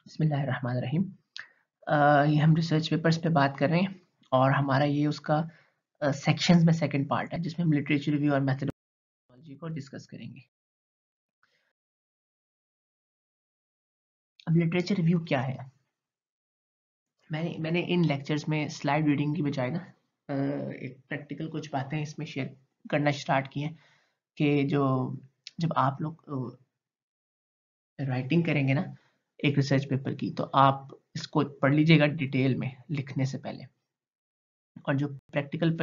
बिस्मिल्लाहिर्रहमानिर्रहीम। ये हम रिसर्च पेपर्स पे बात कर रहे हैं और हमारा ये उसका सेक्शंस में सेकंड पार्ट है जिसमें हम लिटरेचर रिव्यू और मेथोडोलॉजी को डिस्कस करेंगे। अब लिटरेचर रिव्यू क्या है? मैंने इन लेक्चर्स में स्लाइड रीडिंग की बजाय ना एक प्रैक्टिकल कुछ बातें इसमें शेयर करना स्टार्ट की हैं कि जो जब आप लोग राइटिंग करेंगे ना एक रिसर्च पेपर की, तो आप इसको पढ़ लीजिएगा डिटेल में लिखने से पहले, और जो प्रैक्टिकल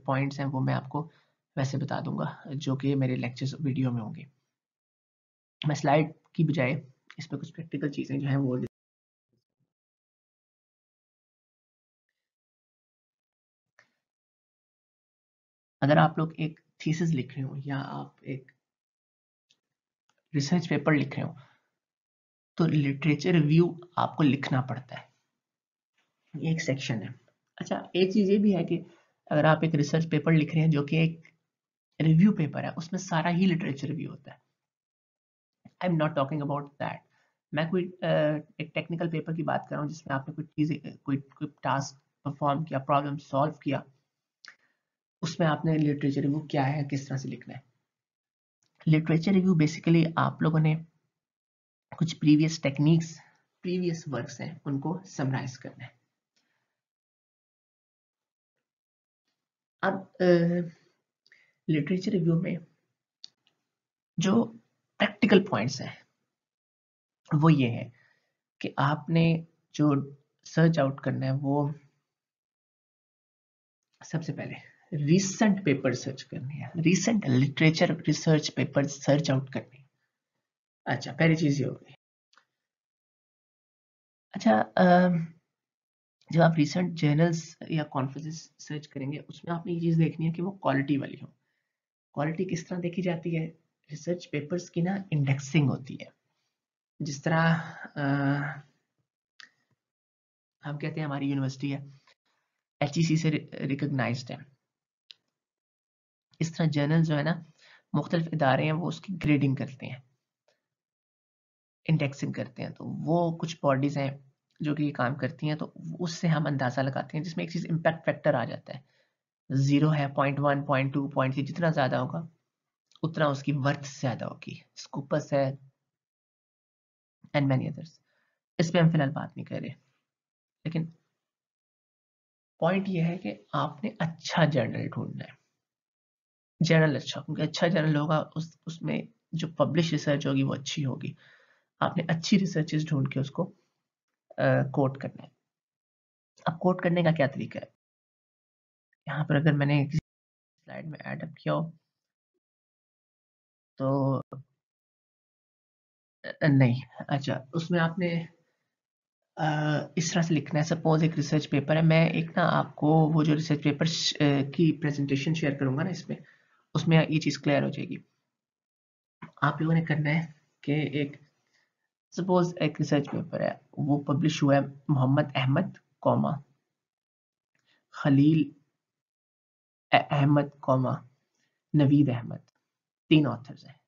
पॉइंट्स हैं वो मैं आपको वैसे बता दूंगा जो कि मेरे लेक्चर्स वीडियो में होंगे। मैं स्लाइड की बजाय इस पर कुछ प्रैक्टिकल चीज़ें जो हैं वो अगर आप लोग एक थीसिस लिख रहे हो या आप एक रिसर्च पेपर लिख रहे हो तो लिटरेचर रिव्यू आपको लिखना पड़ता है, ये एक सेक्शन है। अच्छा, एक चीज़ ये भी है कि अगर आप एक रिसर्च पेपर लिख रहे हैं जो कि एक रिव्यू पेपर है, उसमें सारा ही लिटरेचर रिव्यू होता है। I am not talking about that. मैं कोई एक टेक्निकल पेपर की बात कर रहा हूँ जिसमें आपने कोई चीज़ कोई टास्क परफॉर्म किया, प्रॉब्लम सॉल्व किया, उसमें आपने लिटरेचर रिव्यू क्या है, किस तरह से लिखना है। लिटरेचर रिव्यू बेसिकली आप लोगों ने कुछ प्रीवियस टेक्निक्स, प्रीवियस वर्क्स हैं, उनको समराइज करना है। अब लिटरेचर रिव्यू में जो प्रैक्टिकल पॉइंट्स हैं वो ये है कि आपने जो सर्च आउट करना है वो सबसे पहले रीसेंट पेपर सर्च करनी है, recent literature research paper search out करनी है। अच्छा, पहली चीज ये हो गई। अच्छा, जब आप रिसेंट जर्नल्स या कॉन्फ्रेंसेस सर्च करेंगे उसमें आपने ये चीज देखनी है कि वो क्वालिटी वाली हो। क्वालिटी किस तरह देखी जाती है? रिसर्च पेपर्स की ना इंडेक्सिंग होती है। जिस तरह हम कहते हैं हमारी यूनिवर्सिटी है HEC से रिकॉग्नाइज्ड है, इस तरह जर्नल जो है ना मुख्तलिफ इदारे हैं वो उसकी ग्रेडिंग करते हैं, इंडेक्सिंग करते हैं। तो वो कुछ बॉडीज हैं जो कि ये काम करती हैं, तो उससे हम अंदाजा लगाते हैं, जिसमें एक चीज इम्पैक्ट फैक्टर आ जाता है। 0 है, 0.1, 0.2, 0.3, जितना ज्यादा होगा उतना उसकी वर्थ ज्यादा होगी। स्कूपस है एंड मैनी अदर्स, इस पे हम फिलहाल बात नहीं कर रहे। लेकिन पॉइंट ये है कि आपने अच्छा जर्नल ढूंढना है। जर्नल अच्छा, क्योंकि अच्छा जर्नल होगा उसमें जो पब्लिश रिसर्च होगी वो अच्छी होगी। आपने अच्छी रिसर्चेस ढूंढ के उसको कोट करना है। अब कोट करने का क्या तरीका है? यहाँ पर अगर मैंने किसी स्लाइड में ऐड अप किया हो तो नहीं, अच्छा उसमें आपने इस तरह से लिखना है। सपोज एक रिसर्च पेपर है, मैं एक ना आपको वो जो रिसर्च पेपर की प्रेजेंटेशन शेयर करूंगा ना इसमें, उसमें ये चीज़ क्लियर हो जाएगी। आप लोगों ने करना है कि एक सपोज एक रिसर्च पेपर है, वो पब्लिश हुआ है Mohammad Ahmad comma Khalil Ahmad comma Naveed Ahmad, 3 authors हैं।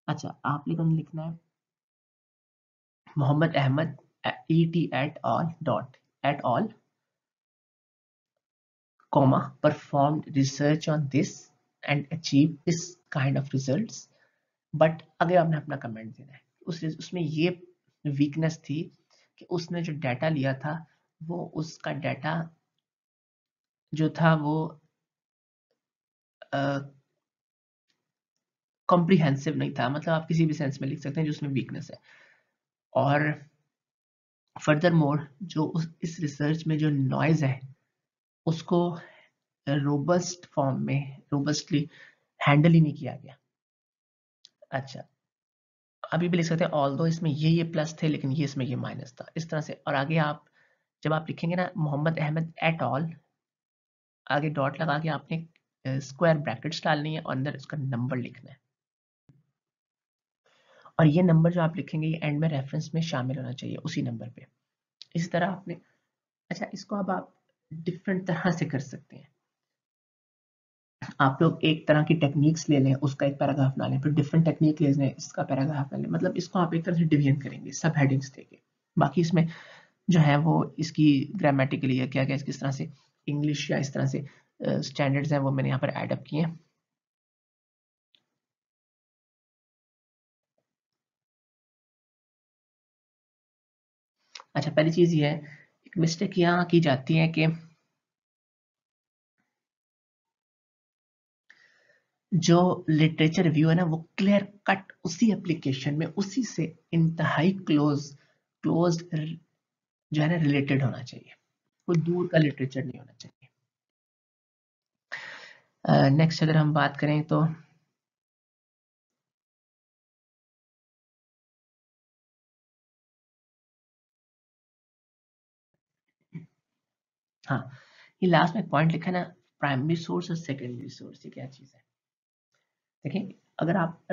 अच्छा, आप लोगों ने लिखना है Mohammad Ahmad et al comma performed research on this and achieved this kind of results। But अगर आपने अपना कमेंट देना है, उसमें ये वीकनेस थी कि उसने जो डाटा लिया था वो उसका डाटा जो था वो कॉम्प्रिहेंसिव नहीं था। मतलब आप किसी भी सेंस में लिख सकते हैं जो उसमें वीकनेस है। और फर्दर मोर जो इस रिसर्च में जो नॉइज है उसको रोबस्ट फॉर्म में रोबस्टली हैंडल ही नहीं किया गया। अच्छा, अभी भी लिख सकते हैं ऑल दो इसमें ये प्लस थे लेकिन ये इसमें ये माइनस था, इस तरह से। और आगे आप जब आप लिखेंगे ना मोहम्मद अहमद एट ऑल, आगे डॉट लगा के आपने स्क्वायर ब्रैकेट्स डालनी है और अंदर उसका नंबर लिखना है। और ये नंबर जो आप लिखेंगे ये एंड में रेफरेंस में शामिल होना चाहिए उसी नंबर पे। इसी तरह आपने, अच्छा इसको अब आप डिफरेंट तरह से कर सकते हैं। आप लोग एक तरह की टेक्निक्स ले लें, उसका एक पैराग्राफ बना लें, फिर डिफरेंट टेक्निक ले लें, इसका पैराग्राफ बना लें। मतलब इसको आप एक तरह से डिवीजन करेंगे सब हेडिंग्स देके। बाकी इसमें जो है वो इसकी ग्रामेटिकली या क्या क्या किस तरह से इंग्लिश या इस तरह से स्टैंडर्ड्स हैं वो मैंने यहाँ पर ऐड अप किए हैं। अच्छा, पहली चीज़ ये है, एक मिस्टेक यहाँ की जाती है कि जो लिटरेचर रिव्यू है ना वो क्लियर कट उसी एप्लीकेशन में उसी से इंतहाई क्लोज जो है ना रिलेटेड होना चाहिए, कोई दूर का लिटरेचर नहीं होना चाहिए। नेक्स्ट अगर हम बात करें तो हाँ, ये लास्ट में एक पॉइंट लिखा है ना, प्राइमरी सोर्स और सेकेंडरी सोर्स, ये क्या चीज़ है? देखिए, अगर आप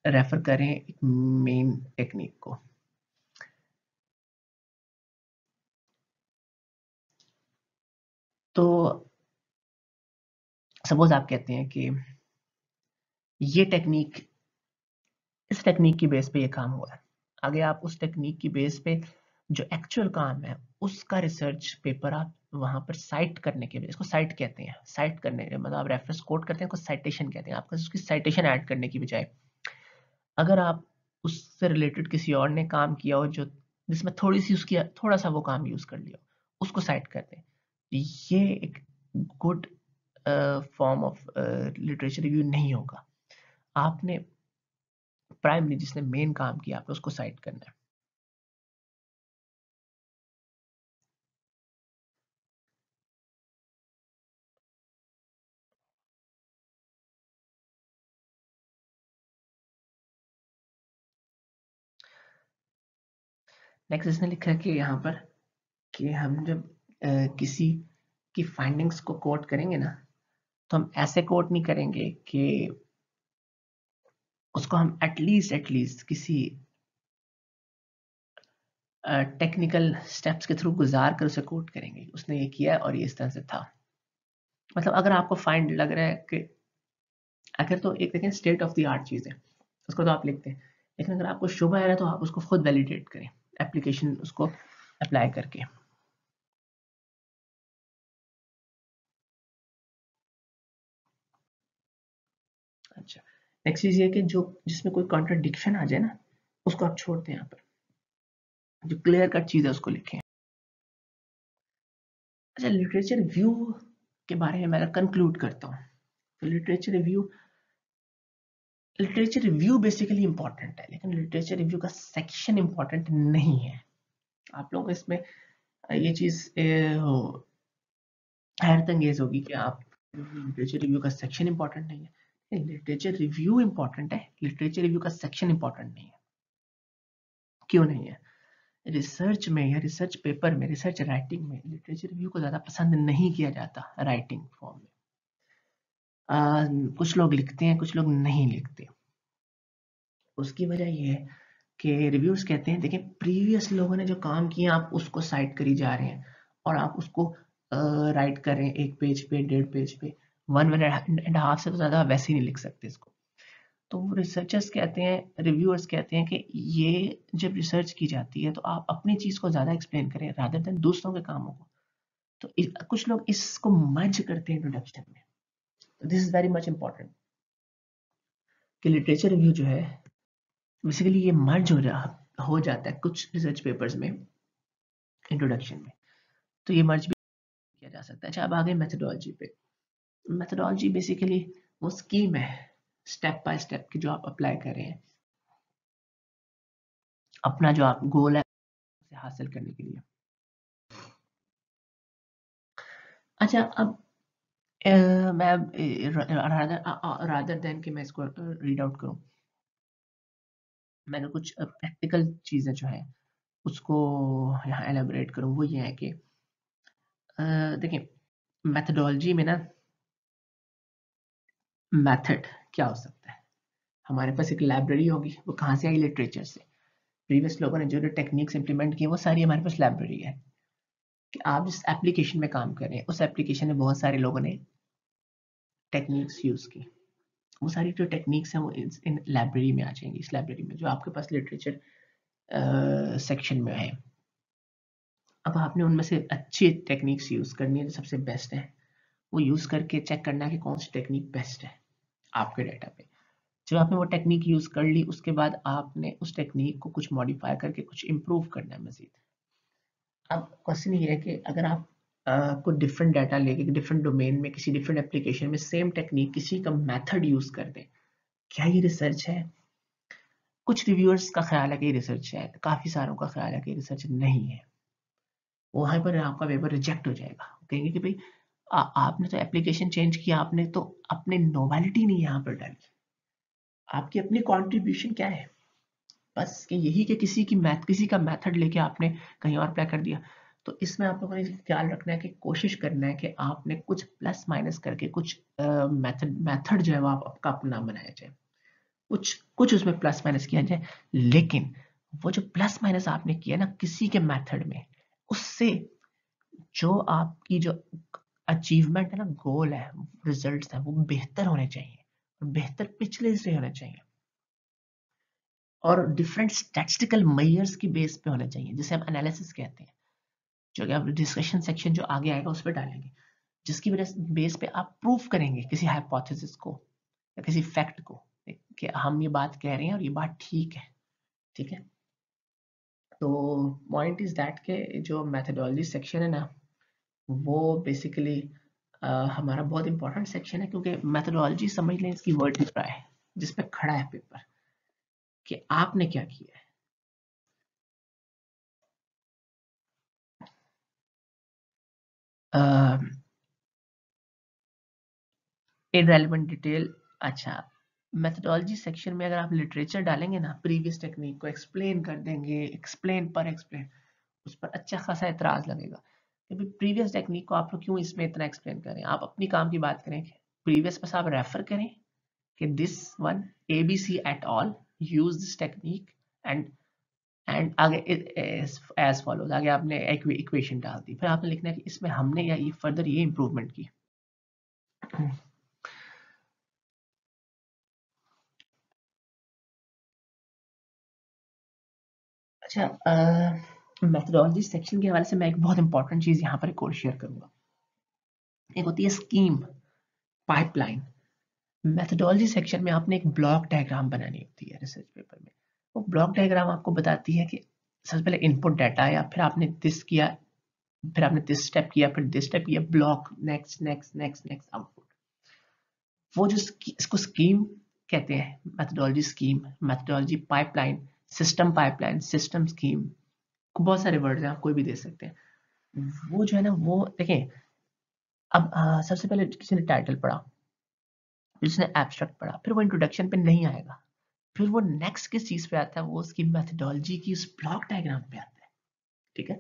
रेफर करें एक मेन टेक्निक को, तो सपोज आप कहते हैं कि ये टेक्निक, इस टेक्निक की बेस पे ये काम हुआ है, आगे आप उस टेक्निक की बेस पे जो एक्चुअल काम है उसका रिसर्च पेपर आप वहां पर साइट करने के लिए, इसको साइट कहते हैं, साइट करने के मतलब आप रेफरेंस कोट करते हैं, उसको साइटेशन कहते हैं, आपका उसकी साइटेशन ऐड करने की बजाय अगर आप उससे रिलेटेड किसी और ने काम किया हो जो जिसमें थोड़ी सी उसकी थोड़ा सा वो काम यूज कर लिया उसको साइट करते हैं, ये एक good form of literature review नहीं होगा। आपने प्राइमरी जिसने मेन काम किया आपने उसको साइट करना है। नेक्स्ट इसने लिखा है कि यहाँ पर कि हम जब किसी की फाइंडिंग्स को कोट करेंगे ना तो हम ऐसे कोट नहीं करेंगे कि उसको हम एटलीस्ट किसी टेक्निकल स्टेप्स के थ्रू गुजार कर उसे कोट करेंगे, उसने ये किया और ये इस तरह से था। मतलब अगर आपको फाइंड लग रहा है कि अगर तो एक देखें स्टेट ऑफ द आर्ट चीज़ है उसको तो आप लिखते हैं, लेकिन अगर आपको शुभ है तो आप उसको खुद वैलिडेट करें एप्लीकेशन उसको अप्लाई करके। अच्छा, नेक्स्ट चीज़ ये कि जो जिसमें कोई कॉन्ट्रडिक्शन आ जाए ना उसको आप छोड़ दें, यहाँ पर जो क्लियर कट चीज़ है उसको लिखें। अच्छा, लिटरेचर रिव्यू के बारे में मैं कंक्लूड करता हूँ। तो लिटरेचर रिव्यू बेसिकली इंपॉर्टेंट है, लेकिन लिटरेचर रिव्यू का सेक्शन इंपॉर्टेंट नहीं है। आप लोगों को इसमें ये चीज़ हैरत अंगेज होगी कि आप लिटरेचर रिव्यू का सेक्शन इंपॉर्टेंट नहीं है। लिटरेचर रिव्यू इंपॉर्टेंट है, लिटरेचर रिव्यू का सेक्शन इंपॉर्टेंट नहीं है। क्यों नहीं है? रिसर्च में या रिसर्च पेपर में, रिसर्च राइटिंग में लिटरेचर रिव्यू को ज़्यादा पसंद नहीं किया जाता राइटिंग फॉर्म में। कुछ लोग लिखते हैं, कुछ लोग नहीं लिखते। उसकी वजह ये है कि रिव्यूअर्स कहते हैं देखिए प्रीवियस लोगों ने जो काम किया आप उसको साइट करी जा रहे हैं और आप उसको राइट कर रहे हैं एक पेज पे, 1.5 पेज पे, 1.5 से तो ज़्यादा वैसे ही नहीं लिख सकते इसको। तो वो रिसर्चर्स कहते हैं, रिव्यूअर्स कहते हैं कि ये जब रिसर्च की जाती है तो आप अपनी चीज़ को ज़्यादा एक्सप्लेन करें रादर देन दूसरों के कामों को। तो कुछ लोग इसको मर्ज करते हैं इंट्रोडक्शन में। This is very much important कि लिटरेचर रिव्यू जो है बेसिकली ये मर्ज हो जाता है कुछ रिसर्च पेपर्स में इंट्रोडक्शन में, तो ये मर्ज भी किया जा सकता है। अच्छा, अब आ गए मेथोडोलॉजी पे। मेथोडोलॉजी बेसिकली वो स्कीम है स्टेप बाय स्टेप की जो आप अप्लाई कर रहे हैं अपना जो आप गोल है उसे हासिल करने के लिए। अच्छा, अब मैं रादर देन कि मैं इसको रीड आउट करूं, मैंने कुछ प्रैक्टिकल चीज़ें जो है उसको यहाँ एलेबोरेट करूं। वो ये है कि देखिए मेथोडोलॉजी में ना मेथड क्या हो सकता है? हमारे पास एक लाइब्रेरी होगी, वो कहाँ से आई? लिटरेचर से। प्रीवियस लोगों ने जो जो टेक्निक्स इंप्लीमेंट की वो सारी हमारे पास लाइब्रेरी है कि आप जिस एप्लीकेशन में काम कर रहे हैं उस एप्लीकेशन में बहुत सारे लोगों ने टेक्निक्स यूज़ की, वो सारी जो टेक्निक्स हैं वो इन लाइब्रेरी में आ जाएंगी। इस लाइब्रेरी में जो आपके पास लिटरेचर सेक्शन में है। अब आपने उनमें से अच्छी टेक्निक्स यूज करनी है जो सबसे बेस्ट है, वो यूज करके चेक करना है कि कौन सी टेक्निक बेस्ट है आपके डाटा पे। जब आपने वो टेक्निक यूज कर ली उसके बाद आपने उस टेक्निक को कुछ मॉडिफाई करके कुछ इम्प्रूव करना है मजीद। अब क्वेश्चन ये है कि अगर आप कुछ डिफरेंट डाटा लेके डिफरेंट डोमेन में किसी डिफरेंट एप्लीकेशन में सेम टेक्निक किसी का मेथड यूज कर दें, क्या ये रिसर्च है? कुछ रिव्यूअर्स का ख्याल है कि रिसर्च है, काफी सारों का ख्याल है कि रिसर्च नहीं है। वहां पर आपका पेपर रिजेक्ट हो जाएगा, कहेंगे कि भाई आपने तो एप्लीकेशन चेंज किया, आपने तो अपने नोवेलिटी नहीं यहाँ पर डाली, आपकी अपनी कंट्रीब्यूशन क्या है? बस कि यही कि किसी का मेथड लेके आपने कहीं और अप्लाई कर दिया। तो इसमें आप लोगों ने ख्याल रखना है कि कोशिश करना है कि आपने कुछ प्लस माइनस करके कुछ मेथड जो है वो आपका अपना बनाया जाए, कुछ कुछ उसमें प्लस माइनस किया जाए। लेकिन वो जो प्लस माइनस आपने किया ना किसी के मेथड में, उससे जो आपकी जो अचीवमेंट है ना, गोल है, रिजल्ट्स है, वो बेहतर होने चाहिए, बेहतर पिछले से होने चाहिए और डिफरेंट स्टैटिस्टिकल मेजर्स की बेस पे होने चाहिए, जिसे हम एनालिसिस कहते हैं, जो कि आप डिस्कशन सेक्शन जो आगे आएगा उस पर डालेंगे, जिसकी वजह से बेस पे आप प्रूफ करेंगे किसी हाइपोथेसिस को या किसी फैक्ट को कि हम ये बात कह रहे हैं और ये बात ठीक है। ठीक है, तो पॉइंट इज दैट के जो मैथडोलॉजी सेक्शन है ना, वो बेसिकली हमारा बहुत इंपॉर्टेंट सेक्शन है, क्योंकि मैथडोलॉजी समझ लें इसकी वर्टिब्रा है जिस पे खड़ा है पेपर कि आपने क्या किया है। इररेलेवेंट डिटेल, अच्छा, मेथडोलॉजी सेक्शन में अगर आप लिटरेचर डालेंगे ना, प्रीवियस टेक्निक को एक्सप्लेन कर देंगे, एक्सप्लेन पर एक्सप्लेन, उस पर अच्छा खासा एतराज लगेगा कि प्रीवियस टेक्निक को आप लोग क्यों इसमें इतना एक्सप्लेन करें, आप अपनी काम की बात करें, प्रीवियस बस आप रेफर करें कि this one ABC at all use this technique and आगे एज फॉलोज, आगे आपने इक्वेशन डाल दी, फिर आपने लिखना है कि इसमें हमने या ये फर्दर ये इंप्रूवमेंट की। अच्छा, मेथडोलॉजी सेक्शन के हवाले से मैं एक बहुत इंपॉर्टेंट चीज यहाँ पर एक और शेयर करूंगा। एक होती है स्कीम, पाइपलाइन। मेथडोलॉजी सेक्शन में आपने एक ब्लॉक डायग्राम बनानी होती है रिसर्च पेपर में। वो ब्लॉक डायग्राम आपको बताती है कि सबसे पहले इनपुट डाटा आया, फिर आपने दिस किया, फिर आपने दिस स्टेप किया, फिर दिस स्टेप किया, block, next next next next output. वो जो इसको स्कीम कहते हैं, methodology scheme, methodology pipeline, system pipeline, system scheme, बहुत सारे वर्ड्स हैं, आप कोई भी दे सकते हैं। वो जो है ना, वो देखें, अब सबसे पहले किसी ने टाइटल पढ़ा, फिर उसने एब्स्ट्रैक्ट पढ़ा, फिर वो इंट्रोडक्शन पे नहीं आएगा, फिर वो नेक्स्ट किस चीज पे आता है, वो उसकी मेथडोलॉजी की उस ब्लॉक डायग्राम पे आता है। ठीक है,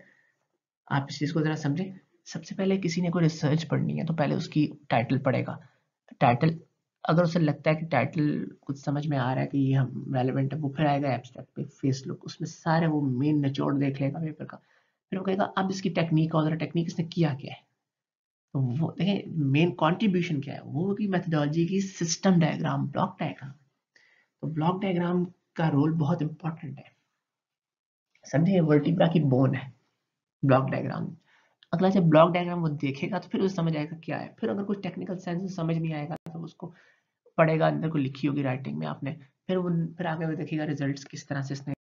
आप इस चीज को जरा समझें। सबसे पहले किसी ने कोई रिसर्च पढ़नी है तो पहले उसकी टाइटल पढ़ेगा। टाइटल, अगर उसे लगता है कि टाइटल कुछ समझ में आ रहा है कि ये हम रेलेवेंट है, वो फिर आएगा एब्स्ट्रैक्ट पे, फेस लुक, उसमें सारे वो मेन निचोड़ देख लेगा पेपर का, फिर वो कहेगा अब इसकी टेक्निक और टेक्निक इसने किया क्या है। तो वो देखें मेन कंट्रीब्यूशन क्या है, वो की मेथडोलॉजी की सिस्टम डायग्राम, ब्लॉक डायग्राम। तो ब्लॉक डायग्राम का रोल बहुत इंपॉर्टेंट है, समझे, वर्टिब्रा की बोन है ब्लॉक डायग्राम। अगला जब ब्लॉक डायग्राम वो देखेगा तो फिर उसे समझ आएगा क्या है, फिर अगर कुछ टेक्निकल सेंस समझ नहीं आएगा तो उसको पढ़ेगा, अंदर को लिखी होगी राइटिंग में आपने, फिर आगे वो देखिएगा रिजल्ट्स किस तरह से इसने